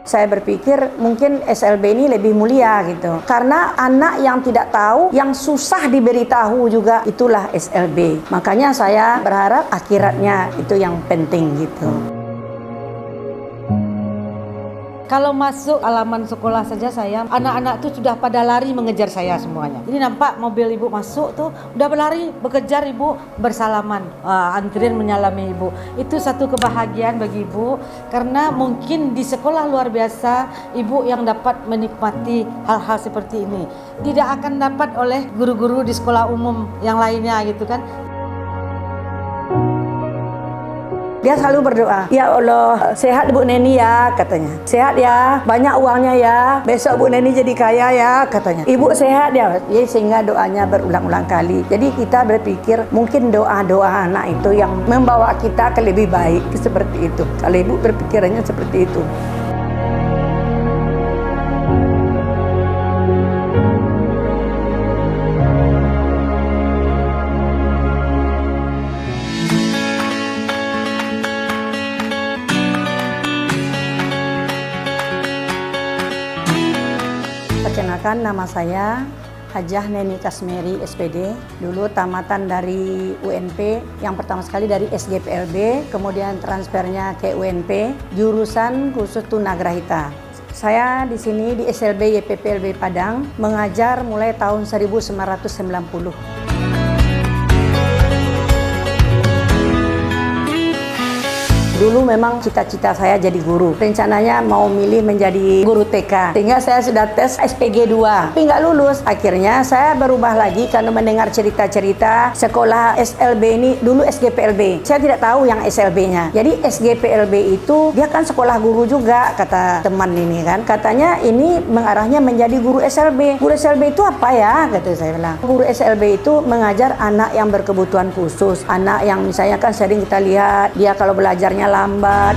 Saya berpikir mungkin SLB ini lebih mulia gitu. Karena anak yang tidak tahu, yang susah diberitahu juga, itulah SLB. Makanya saya berharap akhiratnya itu yang penting gitu. Kalau masuk halaman sekolah saja anak-anak tuh sudah pada lari mengejar saya semuanya. Jadi nampak mobil ibu masuk tuh udah berlari, bekejar ibu, bersalaman, antrian menyalami ibu. Itu satu kebahagiaan bagi ibu karena mungkin di sekolah luar biasa ibu yang dapat menikmati hal-hal seperti ini. Tidak akan dapat oleh guru-guru di sekolah umum yang lainnya gitu kan. Dia selalu berdoa, "Ya Allah, sehat Bu Neni ya," katanya. "Sehat ya, banyak uangnya ya. Besok Bu Neni jadi kaya ya," katanya. "Ibu sehat ya." Jadi sehingga doanya berulang-ulang kali. Jadi kita berpikir mungkin doa-doa anak itu yang membawa kita ke lebih baik, seperti itu. Kalau ibu berpikirannya seperti itu. Perkenalkan, nama saya Hajah Neni Kasmeri SPD. Dulu tamatan dari UNP, yang pertama sekali dari SGPLB, kemudian transfernya ke UNP, jurusan khusus tunagrahita. Saya di sini di SLB YPPLB Padang mengajar mulai tahun 1990. Dulu memang cita-cita saya jadi guru. Rencananya mau milih menjadi guru TK. Sehingga saya sudah tes SPG 2, tapi nggak lulus. Akhirnya saya berubah lagi karena mendengar cerita-cerita sekolah SLB ini, dulu SGPLB. Saya tidak tahu yang SLB-nya. Jadi SGPLB itu dia kan sekolah guru juga, kata teman ini kan. Katanya ini mengarahnya menjadi guru SLB. Guru SLB itu apa ya? Kata saya bilang. Guru SLB itu mengajar anak yang berkebutuhan khusus. Anak yang misalnya kan sering kita lihat, dia kalau belajarnya lambat.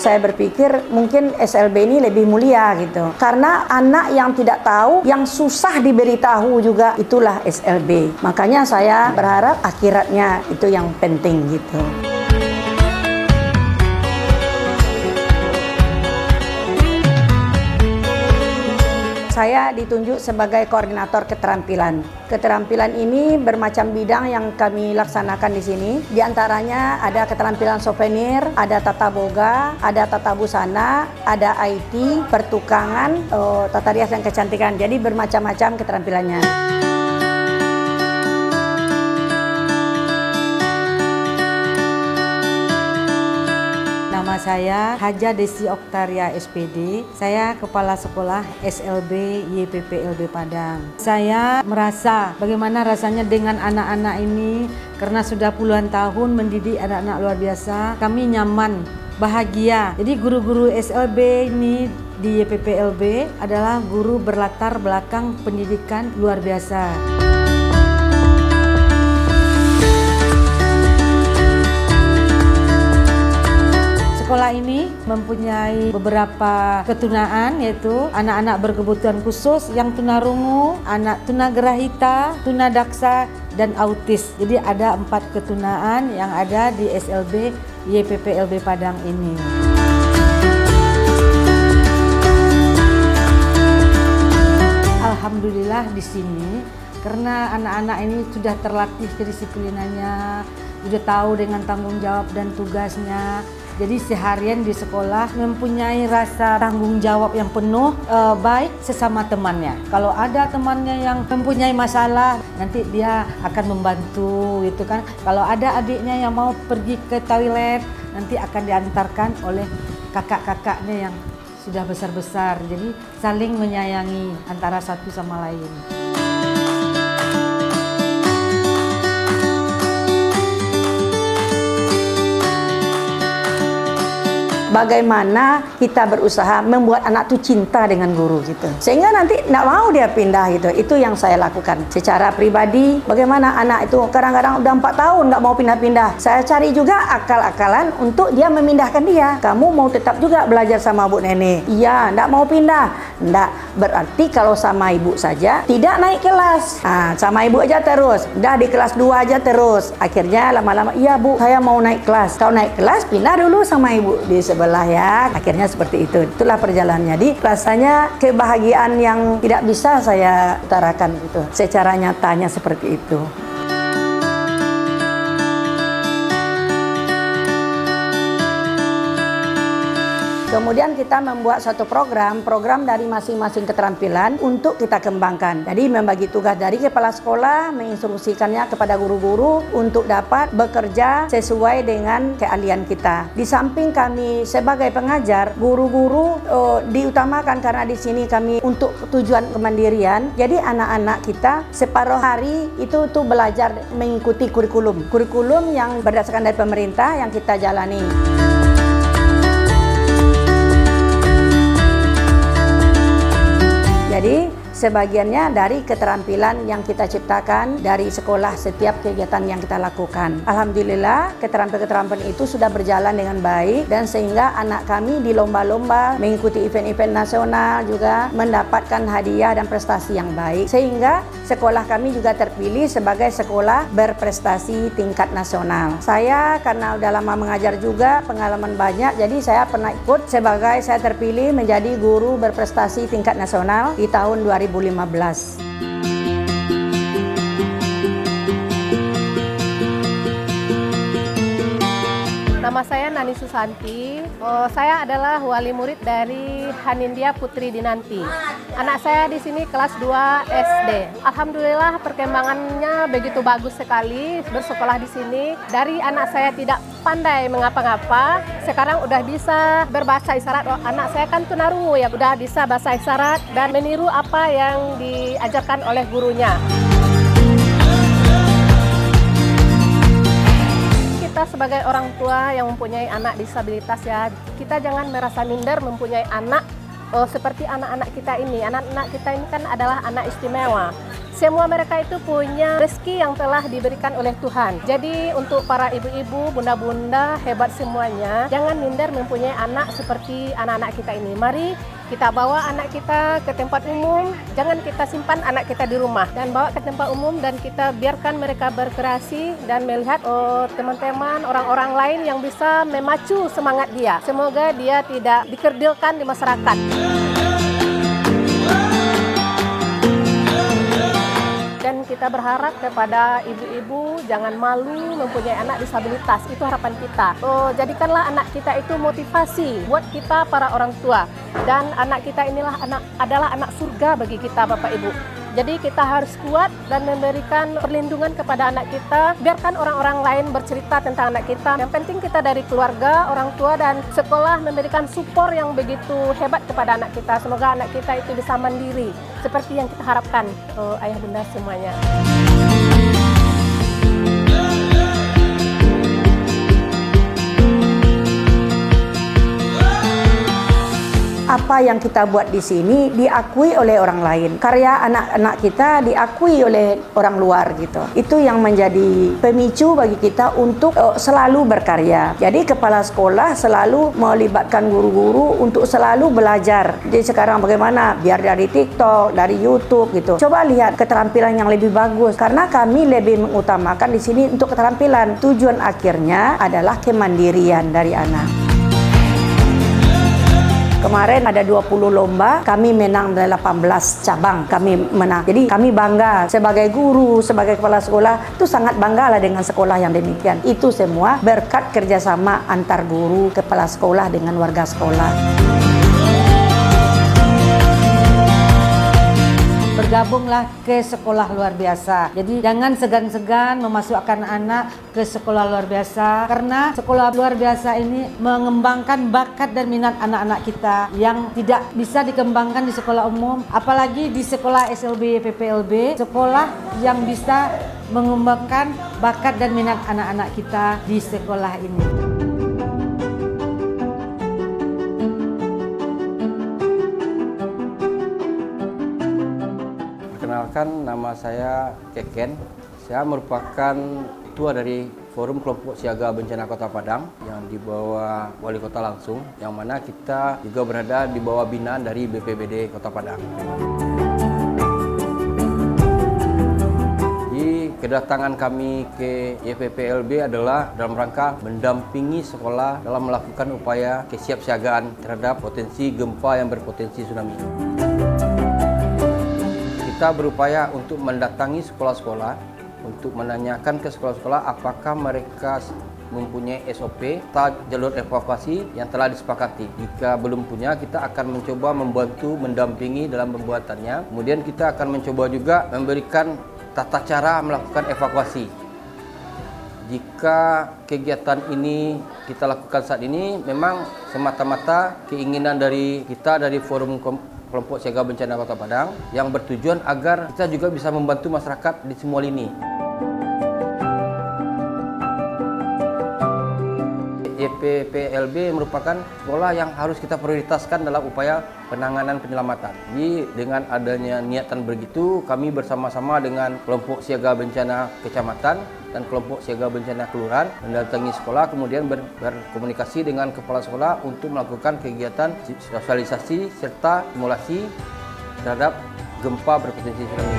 Saya berpikir mungkin SLB ini lebih mulia gitu. Karena anak yang tidak tahu, yang susah diberitahu juga, itulah SLB. Makanya saya berharap akhiratnya itu yang penting gitu. Saya ditunjuk sebagai koordinator keterampilan. Keterampilan ini bermacam bidang yang kami laksanakan di sini. Di antaranya ada keterampilan souvenir, ada tata boga, ada tata busana, ada IT, pertukangan, tata rias dan kecantikan. Jadi bermacam-macam keterampilannya. Nama saya Hajah Desi Oktaria SPD. Saya Kepala Sekolah SLB YPPLB Padang. Saya merasa bagaimana rasanya dengan anak-anak ini karena sudah puluhan tahun mendidik anak-anak luar biasa. Kami nyaman, bahagia. Jadi guru-guru SLB ini di YPPLB adalah guru berlatar belakang pendidikan luar biasa. Sekolah ini mempunyai beberapa ketunaan, yaitu anak-anak berkebutuhan khusus yang tunarungu, anak tunagrahita, tunadaksa, dan autis. Jadi ada 4 ketunaan yang ada di SLB YPPLB Padang ini. Alhamdulillah di sini karena anak-anak ini sudah terlatih kedisiplinannya, sudah tahu dengan tanggung jawab dan tugasnya. Jadi seharian di sekolah mempunyai rasa tanggung jawab yang penuh, baik sesama temannya. Kalau ada temannya yang mempunyai masalah, nanti dia akan membantu gitu kan. Kalau ada adiknya yang mau pergi ke toilet, nanti akan diantarkan oleh kakak-kakaknya yang sudah besar-besar. Jadi saling menyayangi antara satu sama lain. bagaimana kita berusaha membuat anak tuh cinta dengan guru gitu. Sehingga nanti nggak mau dia pindah gitu. Itu yang saya lakukan. Secara pribadi, bagaimana anak itu kadang-kadang udah 4 tahun nggak mau pindah-pindah. Saya cari juga akal-akalan untuk dia memindahkan dia. Kamu mau tetap juga belajar sama Bu Nenek? Iya, nggak mau pindah. Nggak, berarti kalau sama ibu saja tidak naik kelas. Sama ibu aja terus. Udah di kelas 2 aja terus. Akhirnya lama-lama, iya Bu, saya mau naik kelas. Kau naik kelas, pindah dulu sama ibu di sebelah ya. Akhirnya seperti itu. Itulah perjalanannya. Jadi rasanya kebahagiaan yang tidak bisa saya utarakan gitu. Secara nyatanya seperti itu. Kemudian kita membuat satu program dari masing-masing keterampilan untuk kita kembangkan. Jadi membagi tugas dari kepala sekolah, menginstruksikannya kepada guru-guru untuk dapat bekerja sesuai dengan keahlian kita. Di samping kami sebagai pengajar, guru-guru diutamakan karena di sini kami untuk tujuan kemandirian. Jadi anak-anak kita separuh hari itu tuh belajar mengikuti kurikulum yang berdasarkan dari pemerintah yang kita jalani. Jadi sebagiannya dari keterampilan yang kita ciptakan dari sekolah setiap kegiatan yang kita lakukan. Alhamdulillah keterampilan-keterampilan itu sudah berjalan dengan baik dan sehingga anak kami di lomba-lomba mengikuti event-event nasional juga mendapatkan hadiah dan prestasi yang baik. Sehingga sekolah kami juga terpilih sebagai sekolah berprestasi tingkat nasional. Saya karena udah lama mengajar juga, pengalaman banyak, jadi saya pernah ikut sebagai saya terpilih menjadi guru berprestasi tingkat nasional di tahun 2015. Nama saya Nani Susanti. Saya adalah wali murid dari Hanindya Putri Dinanti. Anak saya di sini kelas 2 SD. Alhamdulillah perkembangannya begitu bagus sekali bersekolah di sini. Dari anak saya tidak pandai mengapa-ngapa, sekarang udah bisa berbahasa isyarat. Anak saya kan tunarungu ya, udah bisa bahasa isyarat dan meniru apa yang diajarkan oleh gurunya. Kita sebagai orang tua yang mempunyai anak disabilitas ya, kita jangan merasa minder mempunyai anak seperti anak-anak kita ini. Anak-anak kita ini kan adalah anak istimewa. Semua mereka itu punya rezeki yang telah diberikan oleh Tuhan. Jadi untuk para ibu-ibu, bunda-bunda hebat semuanya, jangan minder mempunyai anak seperti anak-anak kita ini. Mari kita bawa anak kita ke tempat umum, jangan kita simpan anak kita di rumah dan bawa ke tempat umum dan kita biarkan mereka berkreasi dan melihat teman-teman, orang-orang lain yang bisa memacu semangat dia. Semoga dia tidak dikerdilkan di masyarakat. Dan kita berharap kepada ibu-ibu jangan malu mempunyai anak disabilitas. Itu harapan kita. Jadikanlah anak kita itu motivasi buat kita para orang tua. Dan anak kita inilah adalah anak surga bagi kita Bapak Ibu. Jadi kita harus kuat dan memberikan perlindungan kepada anak kita. Biarkan orang-orang lain bercerita tentang anak kita. Yang penting kita dari keluarga, orang tua dan sekolah memberikan support yang begitu hebat kepada anak kita. Semoga anak kita itu bisa mandiri seperti yang kita harapkan ayah bunda semuanya. Apa yang kita buat di sini diakui oleh orang lain. Karya anak-anak kita diakui oleh orang luar gitu. Itu yang menjadi pemicu bagi kita untuk selalu berkarya. Jadi kepala sekolah selalu melibatkan guru-guru untuk selalu belajar. Jadi sekarang bagaimana? Biar dari TikTok, dari YouTube gitu. Coba lihat keterampilan yang lebih bagus. Karena kami lebih mengutamakan di sini untuk keterampilan. Tujuan akhirnya adalah kemandirian dari anak. Kemarin ada 20 lomba, kami menang dari 18 cabang, kami menang. Jadi kami bangga sebagai guru, sebagai kepala sekolah, itu sangat bangga lah dengan sekolah yang demikian. Itu semua berkat kerjasama antar guru, kepala sekolah dengan warga sekolah. Bergabunglah ke sekolah luar biasa. Jadi jangan segan-segan memasukkan anak ke sekolah luar biasa, karena sekolah luar biasa ini mengembangkan bakat dan minat anak-anak kita yang tidak bisa dikembangkan di sekolah umum, apalagi di sekolah SLB PPLB, sekolah yang bisa mengembangkan bakat dan minat anak-anak kita di sekolah ini. Perkenalkan, nama saya Keken. Saya merupakan ketua dari Forum Kelompok Siaga Bencana Kota Padang yang di bawah Wali Kota langsung, yang mana kita juga berada di bawah binaan dari BPBD Kota Padang. Kedatangan kami ke YPPLB adalah dalam rangka mendampingi sekolah dalam melakukan upaya kesiapsiagaan terhadap potensi gempa yang berpotensi tsunami. Kita berupaya untuk mendatangi sekolah-sekolah untuk menanyakan ke sekolah-sekolah apakah mereka mempunyai SOP atau jalur evakuasi yang telah disepakati. Jika belum punya, kita akan mencoba membantu mendampingi dalam pembuatannya. Kemudian kita akan mencoba juga memberikan tata cara melakukan evakuasi. Jika kegiatan ini kita lakukan saat ini memang semata-mata keinginan dari kita dari Forum Kelompok Siaga Bencana Kota Padang yang bertujuan agar kita juga bisa membantu masyarakat di semua lini. YPPLB merupakan sekolah yang harus kita prioritaskan dalam upaya penanganan penyelamatan. Jadi dengan adanya niatan begitu, kami bersama-sama dengan kelompok siaga bencana kecamatan dan kelompok siaga bencana kelurahan mendatangi sekolah, kemudian berkomunikasi dengan kepala sekolah untuk melakukan kegiatan sosialisasi serta simulasi terhadap gempa berpotensi tsunami.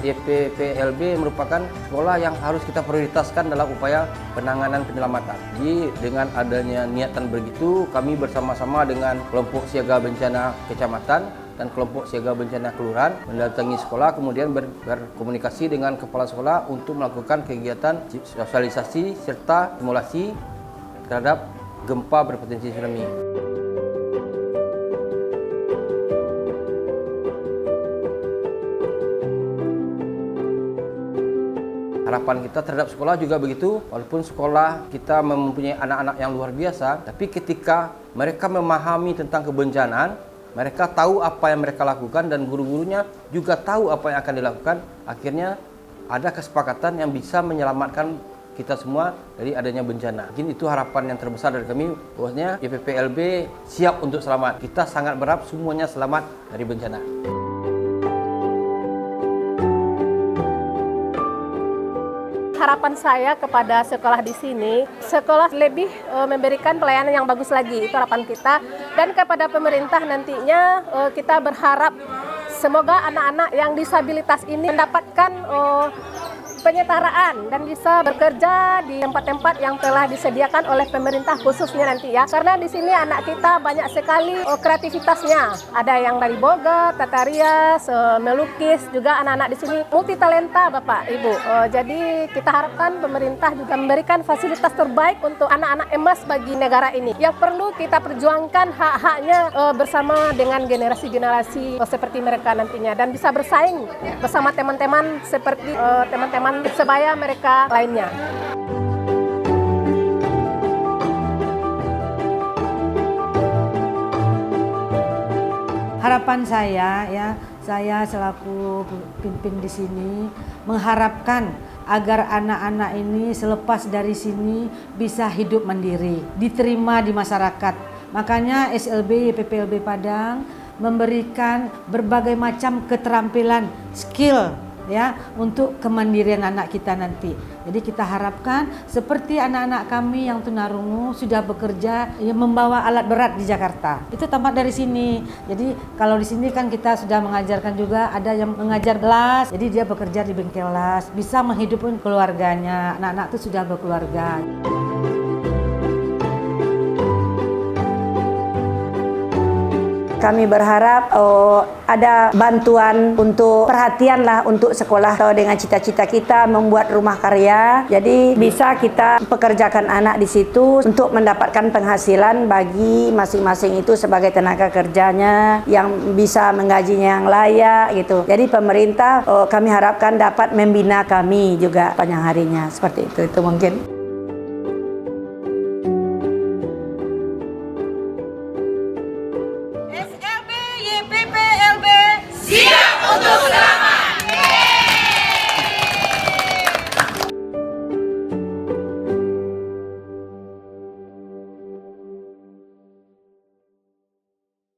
YPPLB merupakan sekolah yang harus kita prioritaskan dalam upaya penanganan penyelamatan. Jadi dengan adanya niatan begitu, kami bersama-sama dengan kelompok siaga bencana kecamatan dan kelompok siaga bencana kelurahan mendatangi sekolah, kemudian berkomunikasi dengan kepala sekolah untuk melakukan kegiatan sosialisasi serta simulasi terhadap gempa berpotensi tsunami. Harapan kita terhadap sekolah juga begitu, walaupun sekolah kita mempunyai anak-anak yang luar biasa, tapi ketika mereka memahami tentang kebencanaan, mereka tahu apa yang mereka lakukan dan guru-gurunya juga tahu apa yang akan dilakukan, akhirnya ada kesepakatan yang bisa menyelamatkan kita semua dari adanya bencana. Mungkin itu harapan yang terbesar dari kami, bahwasanya YPPLB siap untuk selamat. Kita sangat berharap semuanya selamat dari bencana. Harapan saya kepada sekolah di sini, sekolah lebih memberikan pelayanan yang bagus lagi, itu harapan kita. Dan kepada pemerintah nantinya kita berharap semoga anak-anak yang disabilitas ini mendapatkan penyetaraan dan bisa bekerja di tempat-tempat yang telah disediakan oleh pemerintah khususnya nanti ya. Karena di sini anak kita banyak sekali kreativitasnya. Ada yang dari boga, tata rias, melukis, juga anak-anak di sini multi talenta Bapak Ibu. Jadi kita harapkan pemerintah juga memberikan fasilitas terbaik untuk anak-anak emas bagi negara ini. Yang perlu kita perjuangkan hak-haknya bersama dengan generasi-generasi seperti mereka nantinya dan bisa bersaing bersama teman-teman seperti teman-teman sebaya mereka lainnya. Harapan saya saya selaku pimpin di sini mengharapkan agar anak-anak ini selepas dari sini bisa hidup mandiri, diterima di masyarakat. Makanya SLB YPPLB Padang memberikan berbagai macam keterampilan, skill ya untuk kemandirian anak kita nanti. Jadi kita harapkan seperti anak-anak kami yang tunarungu sudah bekerja membawa alat berat di Jakarta. Itu tamat dari sini. Jadi kalau di sini kan kita sudah mengajarkan juga, ada yang mengajar las. Jadi dia bekerja di bengkel las, bisa menghidupkan keluarganya. Anak-anak itu sudah berkeluarga. Kami berharap ada bantuan untuk perhatian lah untuk sekolah dengan cita-cita kita membuat rumah karya. Jadi bisa kita pekerjakan anak di situ untuk mendapatkan penghasilan bagi masing-masing itu sebagai tenaga kerjanya yang bisa menggajinya yang layak gitu. Jadi pemerintah kami harapkan dapat membina kami juga panjang harinya seperti itu mungkin.